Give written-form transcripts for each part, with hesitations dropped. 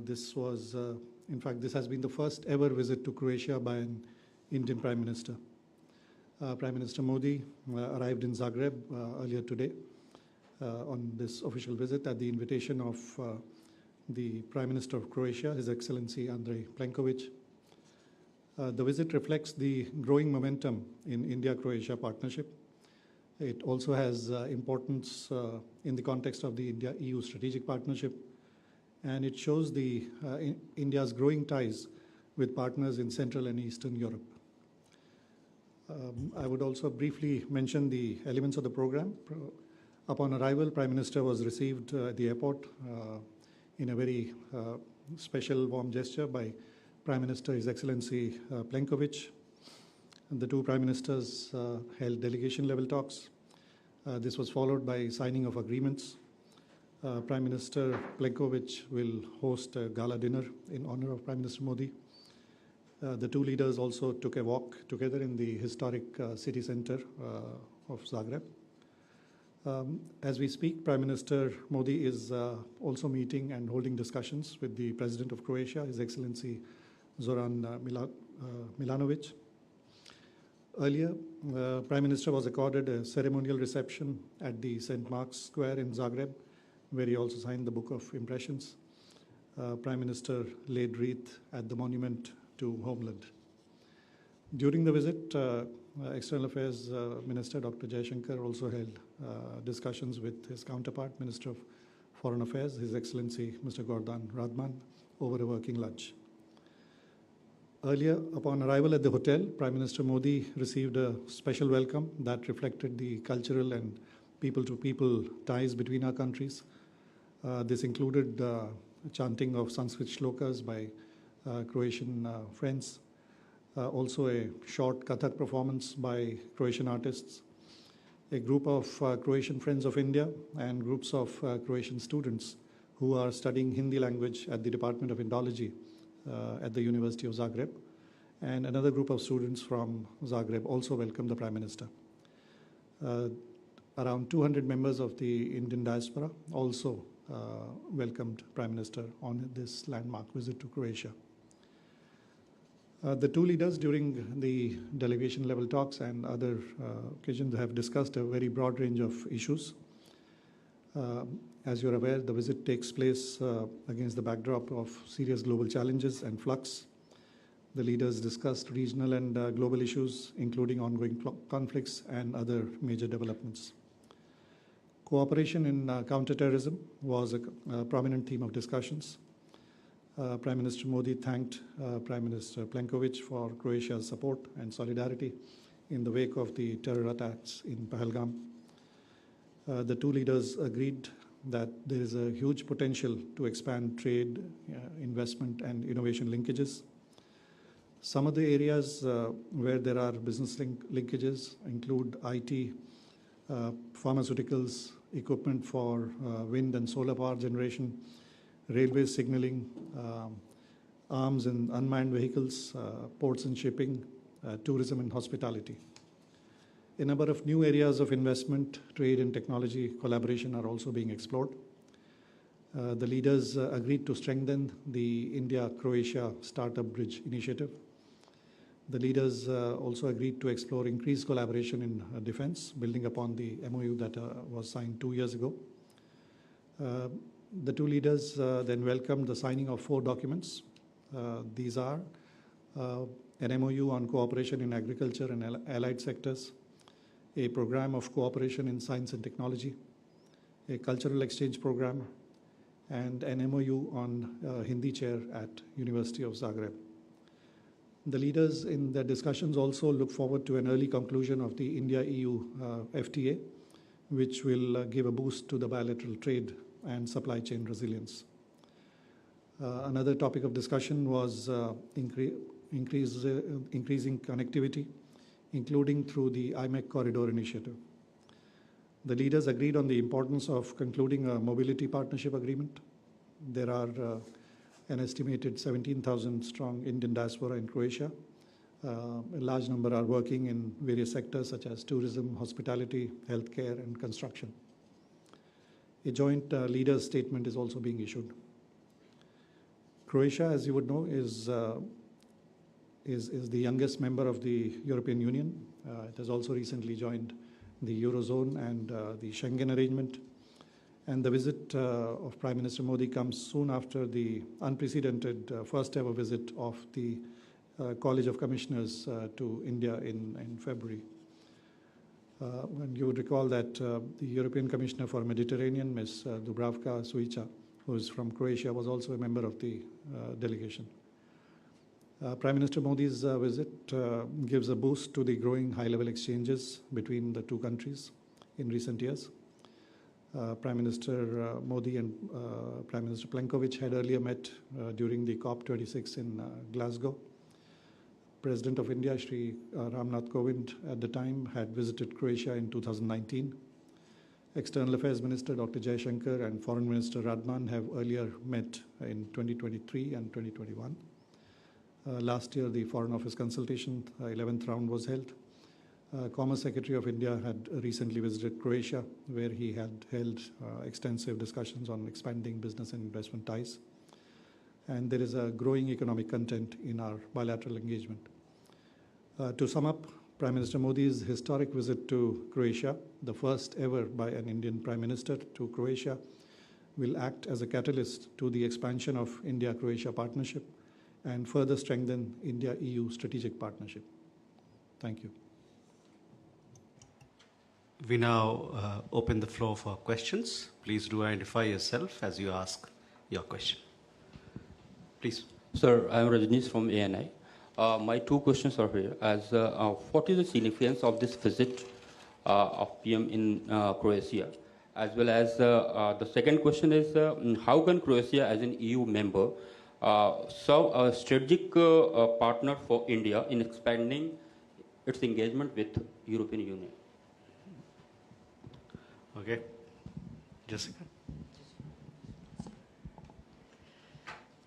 In fact, this has been the first ever visit to Croatia by an Indian Prime Minister. Prime Minister Modi arrived in Zagreb earlier today on this official visit at the invitation of the Prime Minister of Croatia, His Excellency Andrej Plenković. The visit reflects the growing momentum in India-Croatia partnership. It also has importance in the context of the India-EU strategic partnership, and it shows India's growing ties with partners in Central and Eastern Europe. I would also briefly mention the elements of the program. Upon arrival, Prime Minister was received at the airport in a very special warm gesture by Prime Minister His Excellency Plenković. The two Prime Ministers held delegation-level talks. This was followed by signing of agreements. Prime Minister Plenković will host a gala dinner in honor of Prime Minister Modi. The two leaders also took a walk together in the historic city center of Zagreb. As we speak, Prime Minister Modi is also meeting and holding discussions with the President of Croatia, His Excellency Zoran Milanović. Earlier, Prime Minister was accorded a ceremonial reception at the St. Mark's Square in Zagreb, where he also signed the Book of Impressions. Prime Minister laid wreath at the monument to Homeland. During the visit, External Affairs Minister Dr. Jaishankar also held discussions with his counterpart, Minister of Foreign Affairs, His Excellency Mr. Gordan Radman, over a working lunch. Earlier, upon arrival at the hotel, Prime Minister Modi received a special welcome that reflected the cultural and people-to-people ties between our countries. This included chanting of Sanskrit shlokas by Croatian friends, also a short Kathak performance by Croatian artists, a group of Croatian Friends of India, and groups of Croatian students who are studying Hindi language at the Department of Indology at the University of Zagreb, and another group of students from Zagreb also welcomed the Prime Minister. Around 200 members of the Indian diaspora also welcomed Prime Minister on this landmark visit to Croatia. The two leaders during the delegation-level talks and other occasions have discussed a very broad range of issues. As you're aware, the visit takes place against the backdrop of serious global challenges and flux. The leaders discussed regional and global issues, including ongoing conflicts and other major developments. Cooperation in counterterrorism was a prominent theme of discussions. Prime Minister Modi thanked Prime Minister Plenković for Croatia's support and solidarity in the wake of the terror attacks in Pahalgam. The two leaders agreed that there is a huge potential to expand trade, investment, and innovation linkages. Some of the areas where there are business linkages include IT, pharmaceuticals, equipment for wind and solar power generation, railway signaling, arms and unmanned vehicles, ports and shipping, tourism and hospitality. A number of new areas of investment, trade and technology collaboration are also being explored. The leaders agreed to strengthen the India-Croatia Startup Bridge initiative. The leaders also agreed to explore increased collaboration in defense, building upon the MOU that was signed 2 years ago. The two leaders then welcomed the signing of 4 documents. These are an MOU on cooperation in agriculture and allied sectors, a program of cooperation in science and technology, a cultural exchange program, and an MOU on Hindi chair at University of Zagreb. The leaders in their discussions also look forward to an early conclusion of the India-EU FTA, which will give a boost to the bilateral trade and supply chain resilience. Another topic of discussion was increasing connectivity, including through the IMEC Corridor Initiative. The leaders agreed on the importance of concluding a mobility partnership agreement. There are an estimated 17,000 strong Indian diaspora in Croatia. A large number are working in various sectors such as tourism, hospitality, healthcare, and construction. A joint leaders' statement is also being issued. Croatia, as you would know, is the youngest member of the European Union. It has also recently joined the Eurozone and the Schengen arrangement. And the visit of Prime Minister Modi comes soon after the unprecedented first ever visit of the College of Commissioners to India in February. And you would recall that the European Commissioner for Mediterranean, Ms. Dubravka Šuica, who is from Croatia, was also a member of the delegation. Prime Minister Modi's visit gives a boost to the growing high-level exchanges between the two countries in recent years. Prime Minister Modi and Prime Minister Plenković had earlier met during the COP26 in Glasgow. President of India, Shri Ramnath Kovind, at the time had visited Croatia in 2019. External Affairs Minister Dr. Jaishankar and Foreign Minister Radman have earlier met in 2023 and 2021. Last year, the Foreign Office consultation, 11th round, was held. Commerce Secretary of India had recently visited Croatia, where he had held extensive discussions on expanding business and investment ties. And there is a growing economic content in our bilateral engagement. To sum up, Prime Minister Modi's historic visit to Croatia, the first ever by an Indian Prime Minister to Croatia, will act as a catalyst to the expansion of India-Croatia partnership and further strengthen India-EU strategic partnership. Thank you. We now open the floor for questions. Please do identify yourself as you ask your question. Please. Sir, I am Rajneesh from ANI. My two questions are here. What is the significance of this visit of PM in Croatia? As well as the second question is, how can Croatia as an EU member serve a strategic partner for India in expanding its engagement with European Union? Okay. Jessica.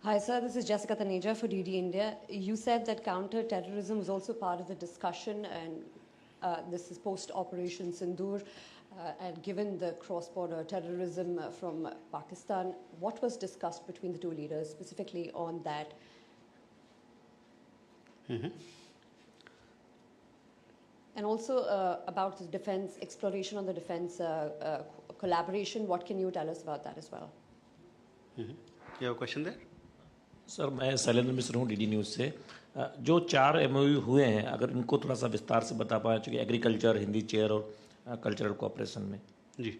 Hi, sir. This is Jessica Taneja for DD India. You said that counter-terrorism was also part of the discussion, and this is post-Operation Sindoor. And given the cross-border terrorism from Pakistan, what was discussed between the two leaders, specifically on that? Mm-hmm. And also about the defense, exploration on the defense collaboration, what can you tell us about that as well? Mm-hmm. You have a question there? Sir मैं शैलेंद्र मिश्र हूँ DD news से जो 4 MOU हुए हैं अगर इनको थोड़ा सा विस्तार से बता पाएं चूँकि एग्रीकल्चर हिंदी चेयर और कल्चरल कोऑपरेशन में जी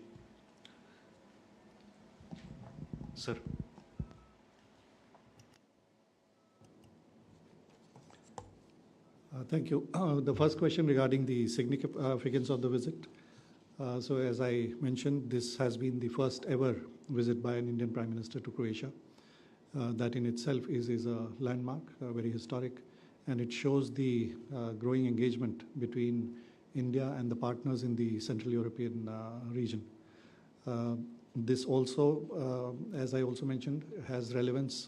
sir Thank you. The first question regarding the significance of the visit. So as I mentioned, this has been the first ever visit by an Indian Prime Minister to Croatia. That in itself is a landmark, very historic, and it shows the growing engagement between India and the partners in the Central European region. This also, as I also mentioned, has relevance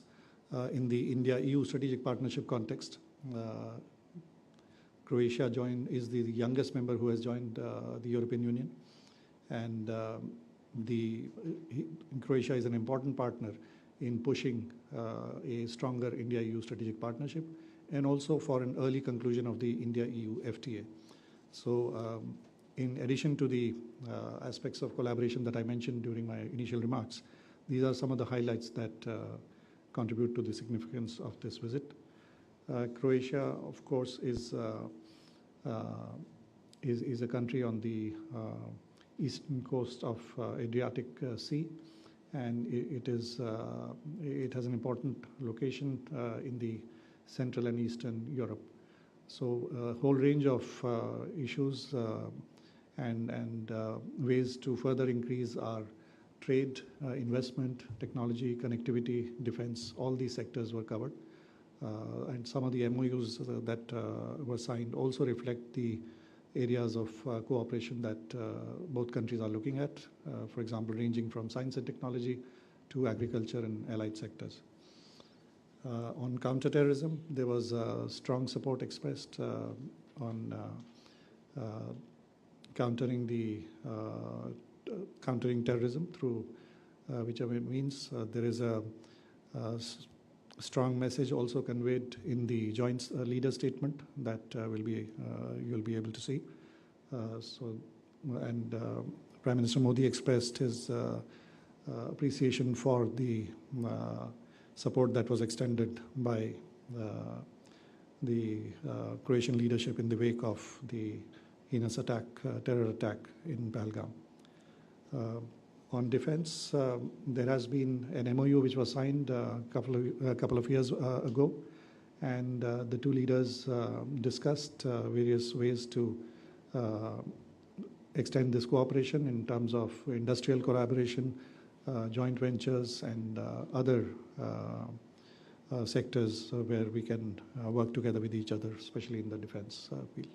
in the India-EU strategic partnership context. Croatia is the youngest member who has joined the European Union, and Croatia is an important partner in pushing a stronger India-EU strategic partnership, and also for an early conclusion of the India-EU FTA. So in addition to the aspects of collaboration that I mentioned during my initial remarks, these are some of the highlights that contribute to the significance of this visit. Croatia, of course, is a country on the eastern coast of Adriatic Sea, and it has an important location in the Central and Eastern Europe. So a whole range of issues and ways to further increase our trade, investment, technology, connectivity, defense, all these sectors were covered. And some of the MOUs that were signed also reflect the areas of cooperation that both countries are looking at, for example, ranging from science and technology to agriculture and allied sectors. On counterterrorism, there was strong support expressed on countering terrorism through whichever means. There is a strong message also conveyed in the joint leader statement that you'll be able to see. Prime Minister Modi expressed his appreciation for the support that was extended by the Croatian leadership in the wake of the heinous terror attack in Pahalgam. On defense, there has been an MOU which was signed a couple of years ago, and the two leaders discussed various ways to extend this cooperation in terms of industrial collaboration, joint ventures, and other sectors where we can work together with each other, especially in the defense field.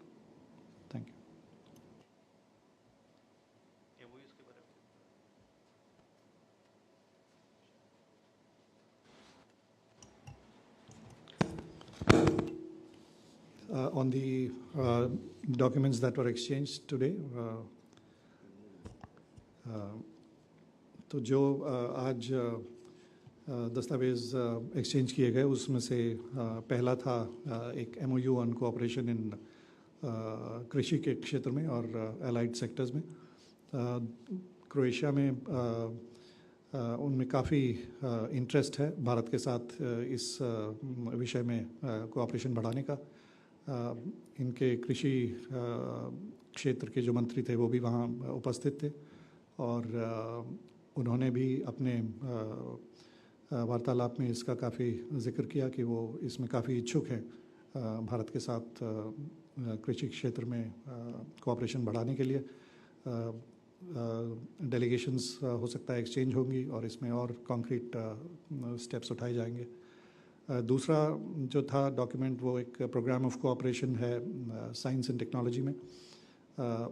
Thank you. On the documents that were exchanged today, तो जो आज दस्तावेज़ exchange किए गए उसमें से पहला था एक MOU ऑन कोऑपरेशन इन कृषि के क्षेत्र में और एलाइड सेक्टर्स में. क्रोएशिया में उनमें काफ़ी इंटरेस्ट है भारत के साथ इस विषय में कोऑपरेशन बढ़ाने का. इनके कृषि क्षेत्र के जो मंत्री थे वो भी वहाँ उपस्थित थे और उन्होंने भी अपने वार्तालाप में इसका काफ़ी जिक्र किया कि वो इसमें काफ़ी इच्छुक हैं भारत के साथ कृषि क्षेत्र में कोऑपरेशन बढ़ाने के लिए. डेलीगेशंस हो सकता है एक्सचेंज होंगी और इसमें और कॉन्क्रीट स्टेप्स उठाए जाएंगे. दूसरा जो था डॉक्यूमेंट वो एक प्रोग्राम ऑफ कोऑपरेशन है साइंस एंड टेक्नोलॉजी में.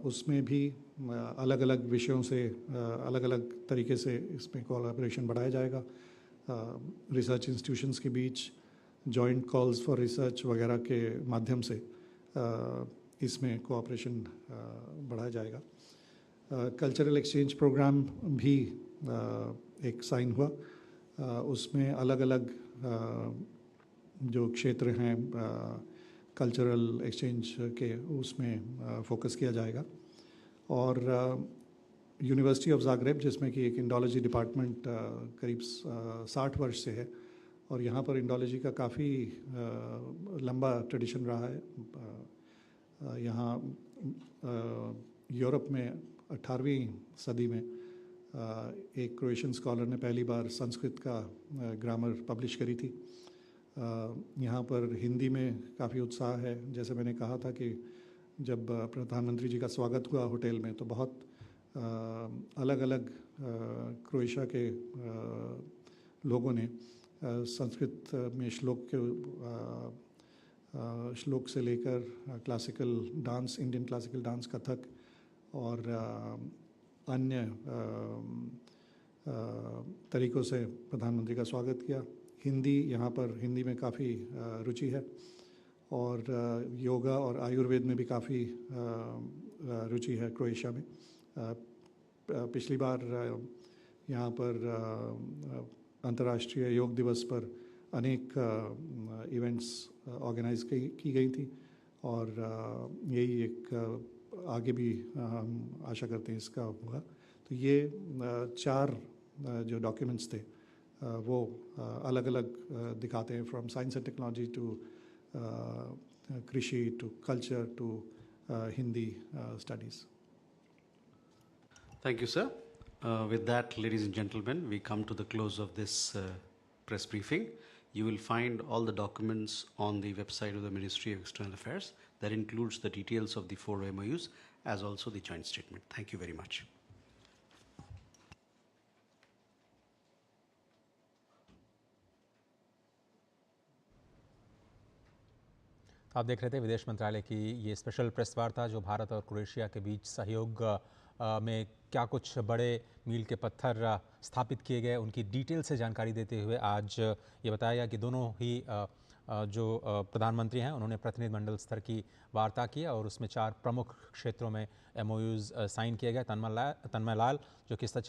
उसमें भी अलग अलग विषयों से अलग अलग तरीके से इसमें कोलैबोरेशन बढ़ाया जाएगा. रिसर्च इंस्टीट्यूशंस के बीच जॉइंट कॉल्स फॉर रिसर्च वगैरह के माध्यम से इसमें कोऑपरेशन बढ़ाया जाएगा. कल्चरल एक्सचेंज प्रोग्राम भी एक साइन हुआ. उसमें अलग अलग जो क्षेत्र हैं कल्चरल एक्सचेंज के उसमें फोकस किया जाएगा. और यूनिवर्सिटी ऑफ ज़ाग्रेब जिसमें कि एक इंडोलॉजी डिपार्टमेंट करीब 60 वर्ष से है और यहाँ पर इंडोलॉजी का काफ़ी लंबा ट्रेडिशन रहा है. यहाँ यूरोप में 18वीं सदी में एक क्रोएशियन स्कॉलर ने पहली बार संस्कृत का ग्रामर पब्लिश करी थी. यहाँ पर हिंदी में काफ़ी उत्साह है. जैसे मैंने कहा था कि जब प्रधानमंत्री जी का स्वागत हुआ होटल में तो बहुत अलग अलग क्रोएशिया के लोगों ने संस्कृत में श्लोक से लेकर classical dance, Indian classical dance, Kathak और अन्य तरीक़ों से प्रधानमंत्री का स्वागत किया. हिंदी यहाँ पर हिंदी में काफ़ी रुचि है और योगा और आयुर्वेद में भी काफ़ी रुचि है क्रोएशिया में. पिछली बार यहाँ पर अंतर्राष्ट्रीय योग दिवस पर अनेक इवेंट्स ऑर्गेनाइज की गई थी और यही एक आगे भी हम आशा करते हैं इसका होगा. तो ये 4 जो डॉक्यूमेंट्स थे वो अलग अलग दिखाते हैं from science and technology to कृषि to culture to Hindi studies. Thank you, sir. With that, ladies and gentlemen, we come to the close of this press briefing. You will find all the documents on the website of the Ministry of External Affairs. That includes the details of the 4 MOUs as also the joint statement. Thank you very much. आप देख रहे थे विदेश मंत्रालय की ये special press वार्ता जो भारत और क्रोएशिया के बीच सहयोग में क्या कुछ बड़े मील के पत्थर स्थापित किए गए उनकी डिटेल से जानकारी देते हुए आज ये बताया गया कि दोनों ही जो प्रधानमंत्री हैं उन्होंने प्रतिनिधिमंडल स्तर की वार्ता की और उसमें 4 प्रमुख क्षेत्रों में MOUs साइन किए गए. तन्मय लाल जो कि सचिव